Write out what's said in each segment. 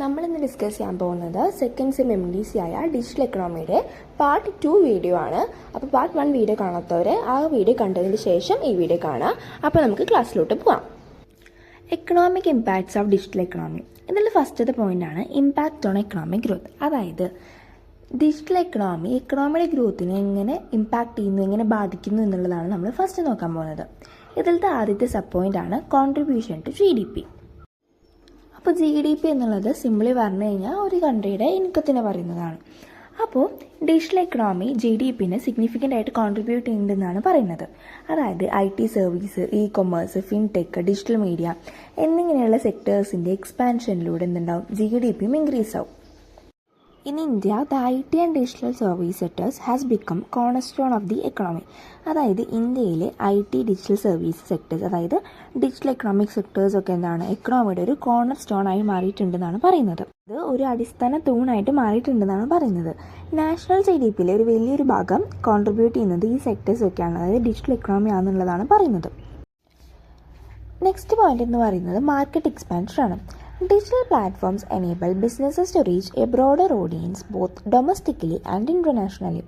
നമ്മളിന്ന് ഡിസ്കസ് ചെയ്യാൻ പോകുന്നത് സെക്കൻഡ് സെം MDC ആയ ഡിജിറ്റൽ എക്കണോമിയുടെ പാർട്ട് 2 വീഡിയോ ആണ്. അപ്പോൾ പാർട്ട് 1 വീഡിയോ കാണാത്തവരെ ആ വീഡിയോ കണ്ടതിന് ശേഷം ഈ വീഡിയോ കാണാം. അപ്പോൾ നമുക്ക് ക്ലാസ്സിലോട്ട് പോകാം. Economic impacts of digital economy. ഇതിൽ ഫസ്റ്റത്തെ പോയിന്റാണ് ഇമ്പാക്റ്റ് ഓൺ എക്കണോമിക് ഗ്രോത്ത്. അതായത് ഡിജിറ്റൽ എക്കണോമിയുടെ ഗ്രോത്തിനെ എങ്ങനെ ഇമ്പാക്റ്റ് ചെയ്യുന്നു, എങ്ങനെ ബാധിക്കുന്നു എന്നുള്ളതാണ് നമ്മൾ ഫസ്റ്റ് നോക്കാൻ പോകുന്നത്. ഇതിലത്തെ ആദ്യത്തെ സബ് പോയിന്റ് ആണ് കോൺട്രിബ്യൂഷൻ ടു GDP. അപ്പോൾ GDP എന്നുള്ളത് സിംപിളി പറഞ്ഞു കഴിഞ്ഞാൽ ഒരു കൺട്രിയുടെ ഇൻകത്തിനെ പറയുന്നതാണ്. അപ്പോൾ ഡിജിറ്റൽ എക്കണോമി GDPനെ സിഗ്നിഫിക്കൻ്റ് ആയിട്ട് കോൺട്രിബ്യൂട്ട് ചെയ്യുന്നുണ്ടെന്നാണ് പറയുന്നത്. അതായത് IT service, e-commerce, fintech, digital media എന്നിങ്ങനെയുള്ള സെക്ടേഴ്സിൻ്റെ എക്സ്പാൻഷനിലൂടെ എന്തുണ്ടാവും, GDPയും ഇൻക്രീസ് ആവും. In India, the IT and digital service sectors has become cornerstone of the economy. അതായത് ഇന്ത്യയിലെ IT, ഡിജിറ്റൽ സർവീസ് സെക്ടേഴ്സ്, അതായത് ഡിജിറ്റൽ എക്കണോമിക് സെക്ടേഴ്സ് ഒക്കെ എന്താണ് എക്കണോമിയുടെ ഒരു കോർണർ സ്റ്റോൺ ആയി മാറിയിട്ടുണ്ടെന്നാണ് പറയുന്നത്. ഇത് ഒരു അടിസ്ഥാന തൂണായിട്ട് മാറിയിട്ടുണ്ടെന്നാണ് പറയുന്നത്. നാഷണൽ GDPയിലെ ഒരു വലിയൊരു ഭാഗം കോൺട്രിബ്യൂട്ട് ചെയ്യുന്നത് ഈ സെക്ടേഴ്സ് ഒക്കെയാണ്, അതായത് ഡിജിറ്റൽ എക്കണോമി ആണെന്നുള്ളതാണ് പറയുന്നത്. നെക്സ്റ്റ് പോയിന്റ് എന്ന് പറയുന്നത് മാർക്കറ്റ് എക്സ്പാൻഷൻ ആണ്. Digital platforms enable businesses to reach a broader audience both domestically and internationally.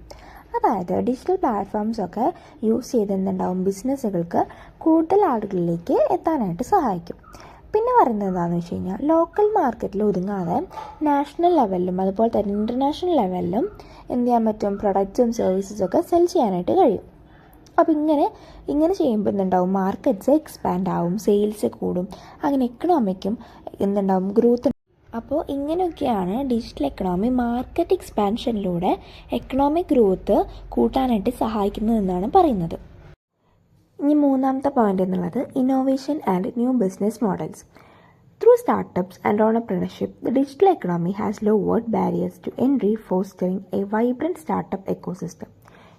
അതായത് ഡിജിറ്റൽ പ്ലാറ്റ്ഫോംസ് ഒക്കെ യൂസ് ചെയ്തെന്നുണ്ടാവും ബിസിനസ്സുകൾക്ക് കൂടുതൽ ആളുകളിലേക്ക് എത്താനായിട്ട് സഹായിക്കും. പിന്നെ പറയുന്നത് എന്താണെന്ന് വെച്ച് കഴിഞ്ഞാൽ ലോക്കൽ മാർക്കറ്റിൽ ഒതുങ്ങാതെ നാഷണൽ ലെവലിലും അതുപോലെ തന്നെ ഇൻ്റർനാഷണൽ ലെവലിലും എന്ത് ചെയ്യാൻ പറ്റും, പ്രൊഡക്ട്സും സർവീസസും ഒക്കെ സെൽ ചെയ്യാനായിട്ട് കഴിയും. അപ്പോൾ ഇങ്ങനെ ചെയ്യുമ്പോൾ എന്തുണ്ടാവും, മാർക്കറ്റ്സ് എക്സ്പാൻഡ് ആവും, സെയിൽസ് കൂടും, അങ്ങനെ എക്കണോമിക്കും എന്തുണ്ടാവും, ഗ്രോത്ത്. അപ്പോൾ ഇങ്ങനെയൊക്കെയാണ് ഡിജിറ്റൽ എക്കണോമി മാർക്കറ്റ് എക്സ്പാൻഷനിലൂടെ എക്കണോമിക് ഗ്രോത്ത് കൂട്ടാനായിട്ട് സഹായിക്കുന്നതെന്നാണ് പറയുന്നത്. ഇനി മൂന്നാമത്തെ പോയിന്റ് എന്നുള്ളത് innovation and new business models. Through startups and entrepreneurship, the digital economy has lowered barriers to entry, fostering a vibrant startup ecosystem.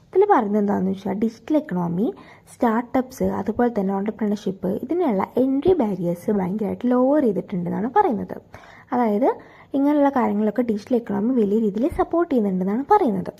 ഇതിൽ പറയുന്നത് എന്താണെന്ന് വെച്ചാൽ ഡിജിറ്റൽ എക്കണോമി സ്റ്റാർട്ടപ്സ് അതുപോലെ തന്നെ ഓൺടർപ്രണർഷിപ്പ് ഇതിനുള്ള എൻട്രി ബാരിയേഴ്സ് ഭയങ്കരമായിട്ട് ലോവർ ചെയ്തിട്ടുണ്ടെന്നാണ് പറയുന്നത്. അതായത് ഇങ്ങനെയുള്ള കാര്യങ്ങളൊക്കെ ഡിജിറ്റൽ എക്കണോമി വലിയ രീതിയിൽ സപ്പോർട്ട് ചെയ്യുന്നുണ്ടെന്നാണ് പറയുന്നത്.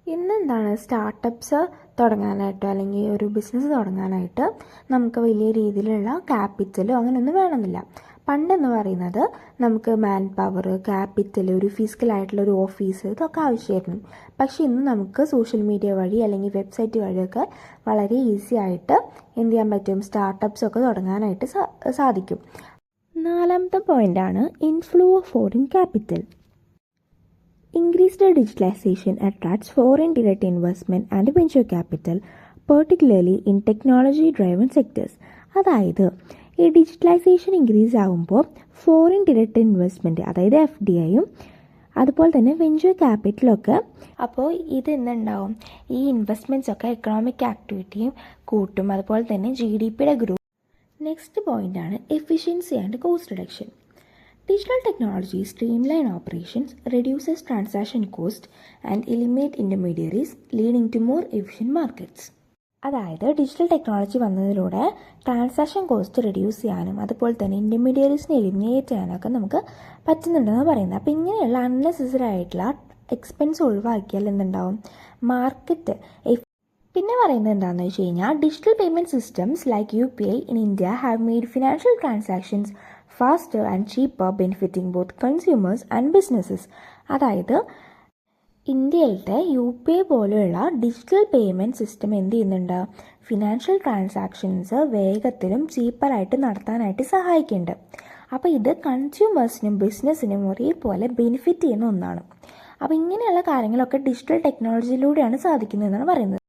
ഇന്നെന്താണ് സ്റ്റാർട്ടപ്സ് തുടങ്ങാനായിട്ടോ അല്ലെങ്കിൽ ഒരു ബിസിനസ് തുടങ്ങാനായിട്ട് നമുക്ക് വലിയ രീതിയിലുള്ള ക്യാപിറ്റലോ അങ്ങനെയൊന്നും വേണമെന്നില്ല. പണ്ടെന്ന് പറയുന്നത് നമുക്ക് മാൻ പവർ, ക്യാപിറ്റൽ, ഒരു ഫിസിക്കലായിട്ടുള്ള ഒരു ഓഫീസ് ഇതൊക്കെ ആവശ്യമായിരുന്നു. പക്ഷേ ഇന്ന് നമുക്ക് സോഷ്യൽ മീഡിയ വഴി അല്ലെങ്കിൽ വെബ്സൈറ്റ് വഴിയൊക്കെ വളരെ ഈസി ആയിട്ട് എന്ത് ചെയ്യാൻ പറ്റും, സ്റ്റാർട്ടപ്സ് ഒക്കെ തുടങ്ങാനായിട്ട് സാധിക്കും. നാലാമത്തെ പോയിൻ്റാണ് inflow of foreign capital. Increased digitalization attracts foreign direct investment and venture capital, particularly in technology-driven sectors. അതായത് ഈ ഡിജിറ്റലൈസേഷൻ ഇൻക്രീസ് ആകുമ്പോൾ ഫോറിൻ ഡിറക്റ്റ് ഇൻവെസ്റ്റ്മെൻറ്റ്, അതായത് FDIയും അതുപോലെ തന്നെ വെഞ്ചർ ക്യാപിറ്റലൊക്കെ, അപ്പോൾ ഇത് എന്തുണ്ടാവും, ഈ ഇൻവെസ്റ്റ്മെൻറ്റ്സ് ഒക്കെ എക്കണോമിക് ആക്ടിവിറ്റിയും കൂട്ടും, അതുപോലെ തന്നെ GDPയുടെ ഗ്രോത്ത്. നെക്സ്റ്റ് പോയിൻ്റാണ് efficiency and cost reduction. Digital technology streamline operations, reduces transaction cost and eliminate intermediaries, leading to more efficient markets. അതായത് ഡിജിറ്റൽ ടെക്നോളജി വന്നതിലൂടെ ട്രാൻസാക്ഷൻ കോസ്റ്റ് റെഡ്യൂസ് ചെയ്യാനും അതുപോലെ തന്നെ ഇൻ്റർമീഡിയറീസിനെ എലിമിനേറ്റ് ചെയ്യാനൊക്കെ നമുക്ക് പറ്റുന്നുണ്ടെന്ന് പറയുന്നത്. അപ്പോൾ ഇങ്ങനെയുള്ള അൺനെസസറി ആയിട്ടുള്ള എക്സ്പെൻസ് ഒഴിവാക്കിയാൽ എന്തുണ്ടാവും, മാർക്കറ്റ്. പിന്നെ പറയുന്നത് എന്താണെന്ന് വെച്ച് കഴിഞ്ഞാൽ digital payment systems like UPI in India have made financial transactions faster and cheaper, benefiting both consumers and businesses. അതായത് ഇന്ത്യയിലത്തെ UPI പോലെയുള്ള ഡിജിറ്റൽ പേയ്മെൻറ്റ് സിസ്റ്റം എന്ത് ചെയ്യുന്നുണ്ട്, ഫിനാൻഷ്യൽ ട്രാൻസാക്ഷൻസ് വേഗത്തിലും ചീപ്പറായിട്ട് നടത്താനായിട്ട് സഹായിക്കുന്നുണ്ട്. അപ്പോൾ ഇത് കൺസ്യൂമേഴ്സിനും ബിസിനസ്സിനും ഒരേപോലെ ബെനിഫിറ്റ് ചെയ്യുന്ന ഒന്നാണ്. അപ്പോൾ ഇങ്ങനെയുള്ള കാര്യങ്ങളൊക്കെ ഡിജിറ്റൽ ടെക്നോളജിയിലൂടെയാണ് സാധിക്കുന്നതെന്നാണ് പറയുന്നത്.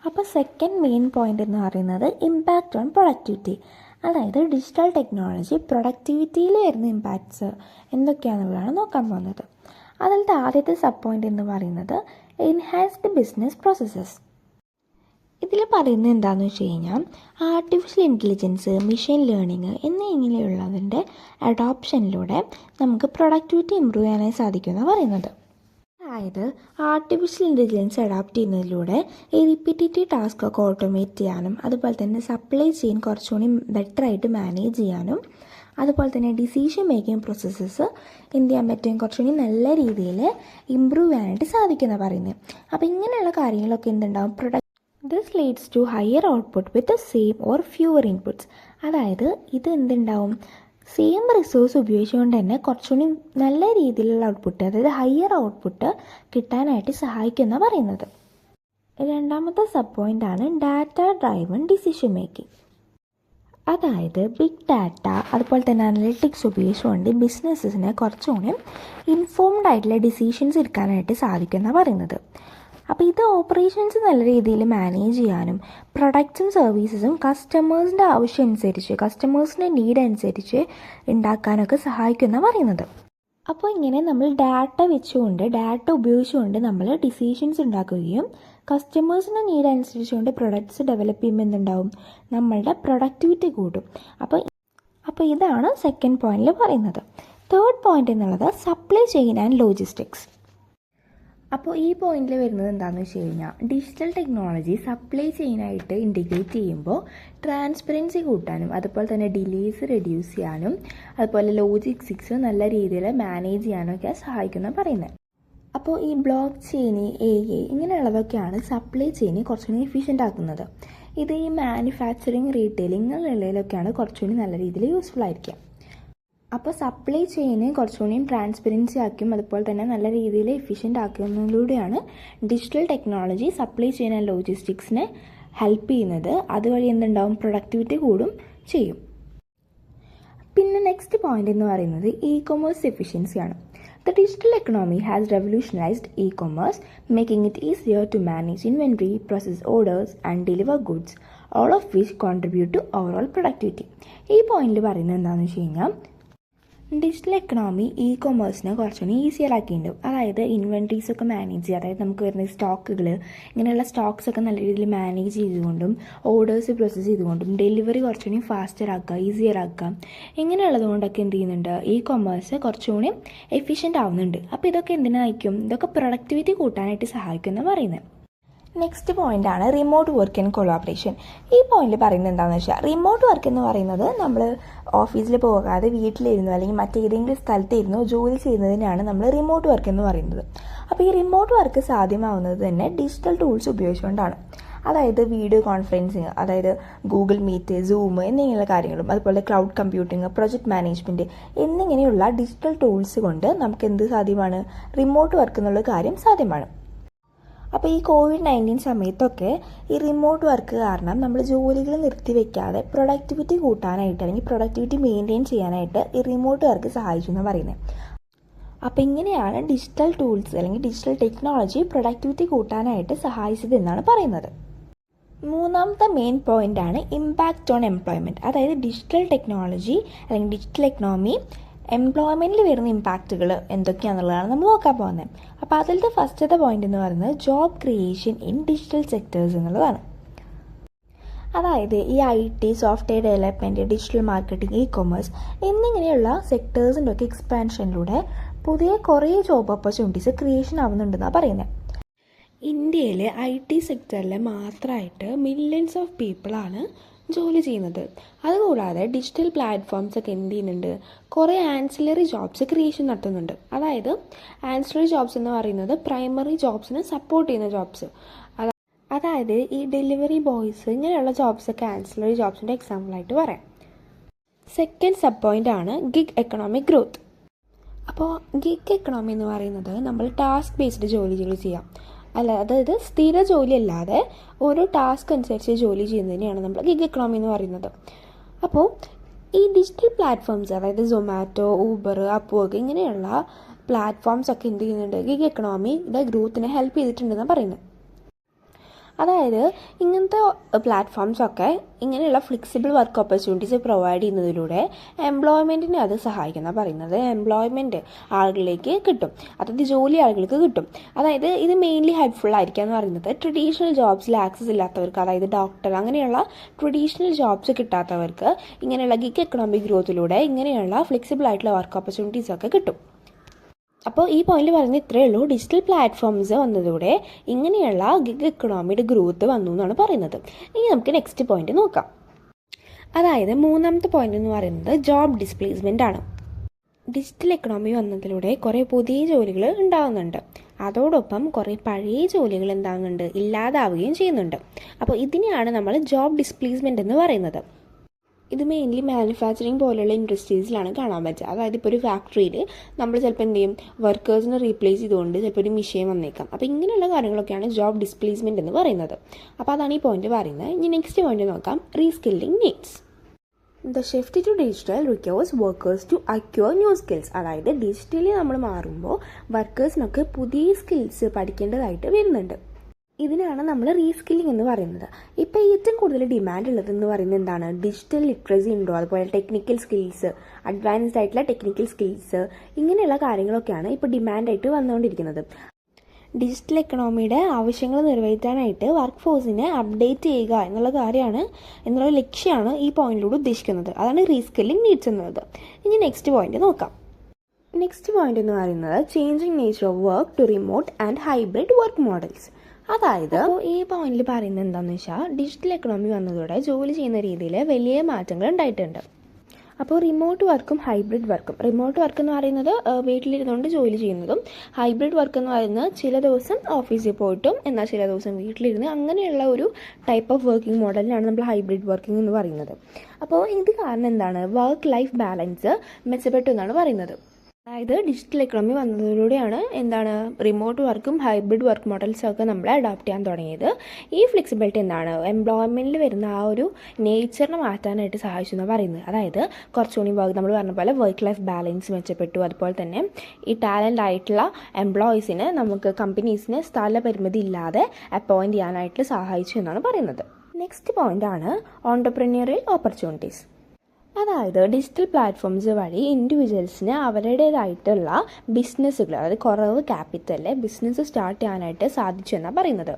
അപ്പോൾ സെക്കൻഡ് മെയിൻ പോയിന്റ് എന്ന് പറയുന്നത് ഇമ്പാക്റ്റ് ഓൺ പ്രൊഡക്ടിവിറ്റി. അതായത് ഡിജിറ്റൽ ടെക്നോളജി പ്രൊഡക്ടിവിറ്റിയിൽ വരുന്ന ഇമ്പാക്ട്സ് എന്തൊക്കെയാണെന്നുള്ളതാണ് നോക്കാൻ പോകുന്നത്. അതിലത്തെ ആദ്യത്തെ സബ് പോയിന്റ് എന്ന് പറയുന്നത് എൻഹാൻസ്ഡ് ബിസിനസ് പ്രോസസ്സസ്. ഇതിൽ പറയുന്നത് എന്താണെന്ന് വെച്ച് കഴിഞ്ഞാൽ ആർട്ടിഫിഷ്യൽ ഇൻ്റലിജൻസ്, മെഷീൻ ലേണിംഗ് എന്നിങ്ങനെയുള്ളതിൻ്റെ അഡോപ്ഷനിലൂടെ നമുക്ക് പ്രൊഡക്ടിവിറ്റി ഇമ്പ്രൂവ് ചെയ്യാനായി സാധിക്കുമെന്നാണ് പറയുന്നത്. അതായത് ആർട്ടിഫിഷ്യൽ ഇൻ്റലിജൻസ് അഡാപ്റ്റ് ചെയ്യുന്നതിലൂടെ ഈ റിപ്പീറ്റേറ്റീവ് ടാസ്ക് ഒക്കെ ഓട്ടോമേറ്റ് ചെയ്യാനും അതുപോലെ തന്നെ സപ്ലൈ ചെയിൻ കുറച്ചുകൂടി ബെറ്ററായിട്ട് മാനേജ് ചെയ്യാനും അതുപോലെ തന്നെ ഡിസിഷൻ മേക്കിംഗ് പ്രോസസ്സസ് എന്ത് ചെയ്യാൻ പറ്റും, കുറച്ചുകൂടി നല്ല രീതിയിൽ ഇമ്പ്രൂവ് ചെയ്യാനായിട്ട് സാധിക്കുമെന്നാണ് പറയുന്നത്. അപ്പോൾ ഇങ്ങനെയുള്ള കാര്യങ്ങളൊക്കെ എന്തുണ്ടാവും, this leads to higher output with the same or fewer inputs. അതായത് ഇത് എന്തുണ്ടാവും, സെയിം റിസോഴ്സ് ഉപയോഗിച്ചുകൊണ്ട് തന്നെ കുറച്ചുകൂടി നല്ല രീതിയിലുള്ള ഔട്ട്പുട്ട്, അതായത് ഹയർ ഔട്ട്പുട്ട് കിട്ടാനായിട്ട് സഹായിക്കുന്ന പറയുന്നത്. രണ്ടാമത്തെ സബ് പോയിൻ്റാണ് ഡാറ്റ ഡ്രൈവൺ ഡിസിഷൻ മേക്കിംഗ്. അതായത് ബിഗ് ഡാറ്റ അതുപോലെ തന്നെ അനലിറ്റിക്സ് ഉപയോഗിച്ചുകൊണ്ട് ബിസിനസ്സിനെ കുറച്ചുകൂടി ഇൻഫോംഡ് ആയിട്ടുള്ള ഡിസിഷൻസ് എടുക്കാനായിട്ട് സാധിക്കുമെന്ന് പറയുന്നത്. അപ്പോൾ ഇത് ഓപ്പറേഷൻസ് നല്ല രീതിയിൽ മാനേജ് ചെയ്യാനും പ്രൊഡക്ട്സും സർവീസസും കസ്റ്റമേഴ്സിൻ്റെ ആവശ്യം അനുസരിച്ച്, കസ്റ്റമേഴ്സിൻ്റെ നീഡ് അനുസരിച്ച് ഉണ്ടാക്കാനൊക്കെ സഹായിക്കുമെന്ന് പറയുന്നത്. അപ്പോൾ ഇങ്ങനെ നമ്മൾ ഡാറ്റ ഉപയോഗിച്ചുകൊണ്ട് നമ്മൾ ഡിസിഷൻസ് ഉണ്ടാക്കുകയും കസ്റ്റമേഴ്സിൻ്റെ നീഡ് അനുസരിച്ചുകൊണ്ട് പ്രൊഡക്ട്സ് ഡെവലപ്പ് ചെയ്യുമ്പോൾ എന്തുണ്ടാവും, നമ്മളുടെ പ്രൊഡക്ടിവിറ്റി കൂടും. അപ്പോൾ ഇതാണ് സെക്കൻഡ് പോയിന്റിൽ പറയുന്നത്. തേർഡ് പോയിന്റ് എന്നുള്ളത് സപ്ലൈ ചെയിൻ ആൻഡ് ലോജിസ്റ്റിക്സ്. അപ്പോൾ ഈ പോയിന്റിൽ വരുന്നത് എന്താണെന്ന് വെച്ച് കഴിഞ്ഞാൽ, ഡിജിറ്റൽ ടെക്നോളജി സപ്ലൈ ചെയിനായിട്ട് ഇൻറ്റിഗ്രേറ്റ് ചെയ്യുമ്പോൾ ട്രാൻസ്പെറൻസി കൂട്ടാനും അതുപോലെ തന്നെ ഡിലേസ് റെഡ്യൂസ് ചെയ്യാനും അതുപോലെ ലോജിസ്റ്റിക്സ് നല്ല രീതിയിൽ മാനേജ് ചെയ്യാനൊക്കെ സഹായിക്കുന്ന പറയുന്നത്. അപ്പോൾ ഈ ബ്ലോക്ക് ചെയിൻ, AI ഇങ്ങനെയുള്ളതൊക്കെയാണ് സപ്ലൈ ചെയിനെ കുറച്ചുകൂടി എഫിഷ്യൻ്റ് ആക്കുന്നത്. ഇത് ഈ മാനുഫാക്ചറിങ്, റീറ്റെയിലിംഗ് ഇങ്ങനെയുള്ളതിലൊക്കെയാണ് കുറച്ചുകൂടി നല്ല രീതിയിൽ യൂസ്ഫുൾ ആയിരിക്കുക. അപ്പോൾ സപ്ലൈ ചെയിന് കുറച്ചുകൂടി ട്രാൻസ്പെറൻസി ആക്കും അതുപോലെ തന്നെ നല്ല രീതിയിൽ എഫിഷ്യൻ്റ് ആക്കുന്നതിലൂടെയാണ് digital technology supply chain and ലോജിസ്റ്റിക്സിനെ ഹെൽപ്പ് ചെയ്യുന്നത്. അതുവഴി എന്തുണ്ടാവും, പ്രൊഡക്ടിവിറ്റി കൂടും ചെയ്യും. പിന്നെ നെക്സ്റ്റ് പോയിന്റ് എന്ന് പറയുന്നത് e-commerce എഫിഷ്യൻസിയാണ്. The digital economy has revolutionized e-commerce, making it easier to manage inventory, process orders and deliver goods, all of which contribute to overall productivity. ഈ പോയിന്റിൽ പറയുന്നത് എന്താണെന്ന് വെച്ച് കഴിഞ്ഞാൽ, ഡിജിറ്റൽ എക്കണോമി ഇ-കൊമേഴ്സിനെ കുറച്ചുകൂടി ഈസിയർ ആക്കിയിട്ടുണ്ട്. അതായത് ഇൻവെൻട്രീസൊക്കെ മാനേജ് ചെയ്യുക, അതായത് നമുക്ക് വരുന്ന സ്റ്റോക്കുകൾ, ഇങ്ങനെയുള്ള സ്റ്റോക്സൊക്കെ നല്ല രീതിയിൽ മാനേജ് ചെയ്തുകൊണ്ടും ഓർഡേഴ്സ് പ്രോസസ്സ് ചെയ്തുകൊണ്ടും ഡെലിവറി കുറച്ചുകൂടി ഫാസ്റ്റർ ആക്കുക, ഈസിയർ ആക്കുക, ഇങ്ങനെയുള്ളത് കൊണ്ടൊക്കെ എന്ത് ചെയ്യുന്നുണ്ട്, ഇ-കൊമേഴ്സ് കുറച്ചുകൂടി എഫിഷ്യൻ്റ് ആവുന്നുണ്ട്. അപ്പോൾ ഇതൊക്കെ എന്തിനായിരിക്കും, ഇതൊക്കെ പ്രൊഡക്ടിവിറ്റി കൂട്ടാനായിട്ട് സഹായിക്കുമെന്ന് പറയുന്നത്. നെക്സ്റ്റ് പോയിൻ്റാണ് റിമോട്ട് വർക്ക് ആൻഡ് കൊളാബറേഷൻ. ഈ പോയിന്റിൽ പറയുന്നത് എന്താണെന്ന് വെച്ചാൽ, റിമോട്ട് വർക്ക് എന്ന് പറയുന്നത് നമ്മൾ ഓഫീസിൽ പോകാതെ വീട്ടിലിരുന്നോ അല്ലെങ്കിൽ മറ്റേതെങ്കിലും സ്ഥലത്തിരുന്നോ ജോലി ചെയ്യുന്നതിനാണ് നമ്മൾ റിമോട്ട് വർക്ക് എന്ന് പറയുന്നത്. അപ്പോൾ ഈ റിമോട്ട് വർക്ക് സാധ്യമാവുന്നത് തന്നെ ഡിജിറ്റൽ ടൂൾസ് ഉപയോഗിച്ചുകൊണ്ടാണ്. അതായത് വീഡിയോ കോൺഫറൻസിങ്, അതായത് ഗൂഗിൾ മീറ്റ്, സൂം എന്നിങ്ങനെയുള്ള കാര്യങ്ങളും അതുപോലെ ക്ലൗഡ് കമ്പ്യൂട്ടിങ്, പ്രൊജക്ട് മാനേജ്മെൻറ്റ് എന്നിങ്ങനെയുള്ള ഡിജിറ്റൽ ടൂൾസ് കൊണ്ട് നമുക്ക് എന്ത് സാധ്യമാണ്, റിമോട്ട് വർക്ക് എന്നുള്ള കാര്യം സാധ്യമാണ്. അപ്പോൾ ഈ COVID-19 സമയത്തൊക്കെ ഈ റിമോട്ട് വർക്ക് കാരണം നമ്മൾ ജോലികൾ നിർത്തിവെക്കാതെ പ്രൊഡക്ടിവിറ്റി കൂട്ടാനായിട്ട് അല്ലെങ്കിൽ പ്രൊഡക്ടിവിറ്റി മെയിൻറ്റെയിൻ ചെയ്യാനായിട്ട് ഈ റിമോട്ട് വർക്ക് സഹായിച്ചു എന്ന് പറയുന്നത്. അപ്പോൾ ഇങ്ങനെയാണ് ഡിജിറ്റൽ ടൂൾസ് അല്ലെങ്കിൽ ഡിജിറ്റൽ ടെക്നോളജി പ്രൊഡക്ടിവിറ്റി കൂട്ടാനായിട്ട് സഹായിച്ചത് എന്നാണ് പറയുന്നത്. മൂന്നാമത്തെ മെയിൻ പോയിൻ്റാണ് ഇമ്പാക്റ്റ് ഓൺ എംപ്ലോയ്മെൻറ്റ്. അതായത് ഡിജിറ്റൽ ടെക്നോളജി അല്ലെങ്കിൽ ഡിജിറ്റൽ എക്കണോമി എംപ്ലോയ്മെൻറ്റിൽ വരുന്ന ഇമ്പാക്റ്റുകൾ എന്തൊക്കെയാണെന്നുള്ളതാണ് നമ്മൾ നോക്കാൻ പോകുന്നത്. അപ്പോൾ അതിലത്തെ ഫസ്റ്റത്തെ പോയിന്റ് എന്ന് പറയുന്നത് job creation in digital sectors എന്നുള്ളതാണ്. അതായത് ഈ IT, software development, digital marketing, e-commerce എന്നിങ്ങനെയുള്ള സെക്ടേഴ്സിൻ്റെ ഒക്കെ എക്സ്പാൻഷനിലൂടെ പുതിയ കുറേ ജോബ് ഓപ്പർച്യൂണിറ്റീസ് ക്രിയേഷൻ ആവുന്നുണ്ടെന്നാണ് പറയുന്നത്. ഇന്ത്യയിൽ IT സെക്ടറിൽ മാത്രമായിട്ട് മില്യൺസ് ഓഫ് പീപ്പിളാണ് ജോലി ചെയ്യുന്നത്. അതുകൂടാതെ ഡിജിറ്റൽ പ്ലാറ്റ്ഫോംസ് ഒക്കെ എന്ത് ചെയ്യുന്നുണ്ട്, കുറേ ആൻസിലറി ജോബ്സ് ക്രിയേഷൻ നടത്തുന്നുണ്ട്. അതായത് ആൻസിലറി ജോബ്സ് എന്ന് പറയുന്നത് പ്രൈമറി ജോബ്സിനെ സപ്പോർട്ട് ചെയ്യുന്ന ജോബ്സ്. അതായത് ഈ ഡെലിവറി ബോയ്സ് ഇങ്ങനെയുള്ള ജോബ്സൊക്കെ ആൻസിലറി ജോബ്സിൻ്റെ എക്സാമ്പിളായിട്ട് പറയാം. സെക്കൻഡ് സബ് പോയിൻ്റ് ആണ് ഗിഗ് എക്കണോമിക് ഗ്രോത്ത്. അപ്പോൾ ഗിഗ് എക്കണോമി എന്ന് പറയുന്നത് നമ്മൾ ടാസ്ക് ബേസ്ഡ് ജോലികൾ ചെയ്യാം, അതായത് സ്ഥിര ജോലി അല്ലാതെ ഓരോ ടാസ്ക് അനുസരിച്ച് ജോലി ചെയ്യുന്നതിനെയാണ് നമ്മൾ ഗിഗ് എക്കണോമി എന്ന് പറയുന്നത്. അപ്പോൾ ഈ ഡിജിറ്റൽ പ്ലാറ്റ്ഫോംസ്, അതായത് സൊമാറ്റോ, ഊബർ, അപ്വർക്ക് ഇങ്ങനെയുള്ള പ്ലാറ്റ്ഫോംസ് ഒക്കെ എന്ത് ചെയ്യുന്നുണ്ട്, ഗിഗ് എക്കണോമിയുടെ ഗ്രോത്തിനെ ഹെൽപ്പ് ചെയ്തിട്ടുണ്ടെന്ന് പറയുന്നത്. അതായത് ഇങ്ങനത്തെ പ്ലാറ്റ്ഫോംസൊക്കെ ഇങ്ങനെയുള്ള ഫ്ലെക്സിബിൾ വർക്ക് ഓപ്പർച്യൂണിറ്റീസ് പ്രൊവൈഡ് ചെയ്യുന്നതിലൂടെ എംപ്ലോയ്മെൻറ്റിനെ അത് സഹായിക്കുന്ന പറയുന്നത്. എംപ്ലോയ്മെൻറ്റ് ആളുകളിലേക്ക് കിട്ടും, അതായത് ജോലി ആളുകൾക്ക് കിട്ടും. അതായത് ഇത് മെയിൻലി ഹെൽപ്ഫുൾ ആയിരിക്കുക എന്ന് പറയുന്നത് ട്രഡീഷണൽ ജോബ്സിൽ ആക്സസ് ഇല്ലാത്തവർക്ക്, അതായത് ഡോക്ടർ അങ്ങനെയുള്ള ട്രഡീഷണൽ ജോബ്സ് കിട്ടാത്തവർക്ക് ഇങ്ങനെയുള്ള ഗിഗ് എക്കണോമിക് ഗ്രോത്തിലൂടെ ഇങ്ങനെയുള്ള ഫ്ലെക്സിബിൾ ആയിട്ടുള്ള വർക്ക് ഓപ്പർച്യൂണിറ്റീസൊക്കെ കിട്ടും. അപ്പോൾ ഈ പോയിന്റ് പറയുന്നത് ഇത്രയേ ഉള്ളൂ. ഡിജിറ്റൽ പ്ലാറ്റ്ഫോംസ് വന്നതോടെ ഇങ്ങനെയുള്ള ഗിഗ് എക്കണോമിയുടെ ഗ്രോത്ത് വന്നു എന്നാണ് പറയുന്നത്. ഇനി നമുക്ക് നെക്സ്റ്റ് പോയിന്റ് നോക്കാം. അതായത് മൂന്നാമത്തെ പോയിന്റ് എന്ന് പറയുന്നത് ജോബ് ഡിസ്പ്ലേസ്മെൻ്റ് ആണ്. ഡിജിറ്റൽ എക്കണോമി വന്നതിലൂടെ കുറേ പുതിയ ജോലികൾ ഉണ്ടാകുന്നുണ്ട്, അതോടൊപ്പം കുറേ പഴയ ജോലികൾ എന്താകുന്നുണ്ട്, ഇല്ലാതാവുകയും ചെയ്യുന്നുണ്ട്. അപ്പോൾ ഇതിനെയാണ് നമ്മൾ ജോബ് ഡിസ്പ്ലേസ്മെൻ്റ് എന്ന് പറയുന്നത്. ഇത് മെയിൻലി മാനുഫാക്ചറിങ് പോലെയുള്ള ഇൻഡസ്ട്രീസിലാണ് കാണാൻ പറ്റുക. അതായത് ഇപ്പോൾ ഒരു ഫാക്ടറിയിൽ നമ്മൾ ചിലപ്പോൾ എന്ത് ചെയ്യും, വർക്കേഴ്സിനെ റീപ്ലേസ് ചെയ്തുകൊണ്ട് ചിലപ്പോൾ ഒരു മിഷീൻ വന്നേക്കാം. അപ്പോൾ ഇങ്ങനെയുള്ള കാര്യങ്ങളൊക്കെയാണ് ജോബ് ഡിസ്പ്ലേസ്മെൻറ്റ് എന്ന് പറയുന്നത്. അപ്പോൾ അതാണ് ഈ പോയിന്റ് പറയുന്നത്. ഇനി നെക്സ്റ്റ് പോയിന്റ് നോക്കാം, reskilling needs. The shift to digital requires workers to acquire new skills. അതായത് ഡിജിറ്റലി നമ്മൾ മാറുമ്പോൾ വർക്കേഴ്സിനൊക്കെ പുതിയ സ്കിൽസ് പഠിക്കേണ്ടതായിട്ട് വരുന്നുണ്ട്. ഇതിനാണ് നമ്മൾ റീസ്കില്ലിംഗ് എന്ന് പറയുന്നത്. ഇപ്പോൾ ഏറ്റവും കൂടുതൽ ഡിമാൻഡ് ഉള്ളതെന്ന് പറയുന്നത് എന്താണ്, ഡിജിറ്റൽ ലിറ്ററസി ഉണ്ടോ, അതുപോലെ ടെക്നിക്കൽ സ്കിൽസ്, അഡ്വാൻസ്ഡ് ആയിട്ടുള്ള ടെക്നിക്കൽ സ്കിൽസ്, ഇങ്ങനെയുള്ള കാര്യങ്ങളൊക്കെയാണ് ഇപ്പോൾ ഡിമാൻഡായിട്ട് വന്നുകൊണ്ടിരിക്കുന്നത്. ഡിജിറ്റൽ എക്കണോമിയുടെ ആവശ്യങ്ങൾ നിറവേറ്റാനായിട്ട് വർക്ക് ഫോഴ്സിനെ അപ്ഡേറ്റ് ചെയ്യുക എന്നുള്ള ലക്ഷ്യമാണ് ഈ പോയിന്റിലൂടെ ഉദ്ദേശിക്കുന്നത്. അതാണ് റീസ്കില്ലിംഗ് നീഡ്സ് എന്നുള്ളത്. ഇനി നെക്സ്റ്റ് പോയിന്റ് നോക്കാം. നെക്സ്റ്റ് പോയിന്റ് എന്ന് പറയുന്നത് changing nature of work to remote and hybrid work models. അതായത് ഈ പോയിന്റിൽ പറയുന്നത് എന്താണെന്ന് വെച്ചാൽ, ഡിജിറ്റൽ എക്കണോമി വന്നതോടെ ജോലി ചെയ്യുന്ന രീതിയിൽ വലിയ മാറ്റങ്ങൾ ഉണ്ടായിട്ടുണ്ട്. അപ്പോൾ റിമോട്ട് വർക്കും ഹൈബ്രിഡ് വർക്കും, റിമോട്ട് വർക്ക് എന്ന് പറയുന്നത് വീട്ടിലിരുന്നുകൊണ്ട് ജോലി ചെയ്യുന്നതും, ഹൈബ്രിഡ് വർക്ക് എന്ന് പറയുന്നത് ചില ദിവസം ഓഫീസിൽ പോയിട്ടും എന്നാൽ ചില ദിവസം വീട്ടിലിരുന്ന്, അങ്ങനെയുള്ള ഒരു ടൈപ്പ് ഓഫ് വർക്കിംഗ് മോഡലിനാണ് നമ്മൾ ഹൈബ്രിഡ് വർക്കിംഗ് എന്ന് പറയുന്നത്. അപ്പോൾ ഇത് കാരണം എന്താണ്, വർക്ക് ലൈഫ് ബാലൻസ് മെച്ചപ്പെട്ടു എന്നാണ് പറയുന്നത്. അതായത് ഡിജിറ്റൽ എക്കണോമി വന്നതിലൂടെയാണ് റിമോട്ട് വർക്കും ഹൈബ്രിഡ് വർക്ക് മോഡൽസും ഒക്കെ നമ്മൾ അഡോപ്റ്റ് ചെയ്യാൻ തുടങ്ങിയത്. ഈ ഫ്ലെക്സിബിലിറ്റി എംപ്ലോയ്മെൻറ്റിൽ വരുന്ന ആ ഒരു നേച്ചറിനെ മാറ്റാനായിട്ട് സഹായിച്ചു എന്നാണ് പറയുന്നത്. അതായത് കുറച്ചുകൂടി നമ്മൾ പറഞ്ഞ പോലെ വർക്ക് ലൈഫ് ബാലൻസ് മെച്ചപ്പെട്ടു. അതുപോലെ തന്നെ ഈ ടാലൻ്റ് ആയിട്ടുള്ള എംപ്ലോയീസിന് നമുക്ക് കമ്പനീസിന് സ്ഥലപരിമിതി ഇല്ലാതെ അപ്പോയിൻറ്റ് ചെയ്യാനായിട്ട് സഹായിച്ചു എന്നാണ് പറയുന്നത്. നെക്സ്റ്റ് പോയിൻ്റാണ് ഓൺടർപ്രന്യൂറിയൽ ഓപ്പർച്യൂണിറ്റീസ്. അതായത് ഡിജിറ്റൽ പ്ലാറ്റ്ഫോംസ് വഴി ഇൻഡിവിജ്വൽസിന് അവരുടേതായിട്ടുള്ള ബിസിനസ്സുകൾ, അതായത് കുറവ് ക്യാപിറ്റലിലെ ബിസിനസ് സ്റ്റാർട്ട് ചെയ്യാനായിട്ട് സാധിച്ചു എന്നാണ് പറയുന്നത്.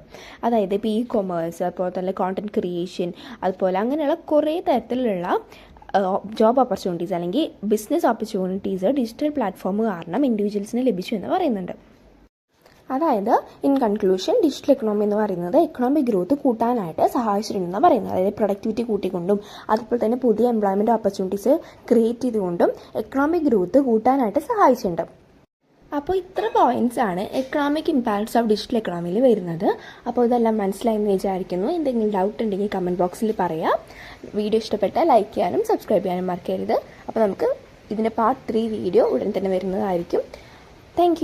അതായത് ഇപ്പോൾ ഇ കൊമേഴ്സ്, അതുപോലെ തന്നെ കോണ്ടന്റ് ക്രിയേഷൻ, അതുപോലെ അങ്ങനെയുള്ള കുറേ തരത്തിലുള്ള ജോബ് ഓപ്പർച്യൂണിറ്റീസ് അല്ലെങ്കിൽ ബിസിനസ് ഓപ്പർച്യൂണിറ്റീസ് ഡിജിറ്റൽ പ്ലാറ്റ്ഫോം കാരണം ഇൻഡിവിജ്വൽസിന് ലഭിച്ചു എന്ന് പറയുന്നുണ്ട്. അതായത് ഇൻ കൺക്ലൂഷൻ, ഡിജിറ്റൽ എക്കണോമി എന്ന് പറയുന്നത് എക്കണോമിക് ഗ്രോത്ത് കൂട്ടാനായിട്ട് സഹായിച്ചിട്ടുണ്ടെന്ന് പറയുന്നത്. അതായത് പ്രൊഡക്ടിവിറ്റി കൂട്ടിക്കൊണ്ടും അതുപോലെ തന്നെ പുതിയ എംപ്ലോയ്മെൻറ്റ് ഓപ്പർച്യൂണിറ്റീസ് ക്രിയേറ്റ് ചെയ്തുകൊണ്ടും എക്കണോമിക് ഗ്രോത്ത് കൂട്ടാനായിട്ട് സഹായിച്ചിട്ടുണ്ട്. അപ്പോൾ ഇത്ര പോയിന്റ്സ് ആണ് എക്കണോമിക് ഇമ്പാക്ട്സ് ഓഫ് ഡിജിറ്റൽ എക്കണോമിയിൽ വരുന്നത്. അപ്പോൾ ഇതെല്ലാം മനസ്സിലായെന്ന് വിചാരിക്കുന്നു. എന്തെങ്കിലും ഡൗട്ട് ഉണ്ടെങ്കിൽ കമൻറ്റ് ബോക്സിൽ പറയാം. വീഡിയോ ഇഷ്ടപ്പെട്ടാൽ ലൈക്ക് ചെയ്യാനും സബ്സ്ക്രൈബ് ചെയ്യാനും മറക്കരുത്. അപ്പോൾ നമുക്ക് ഇതിൻ്റെ പാർട്ട് 3 വീഡിയോ ഉടൻ തന്നെ വരുന്നതായിരിക്കും. താങ്ക്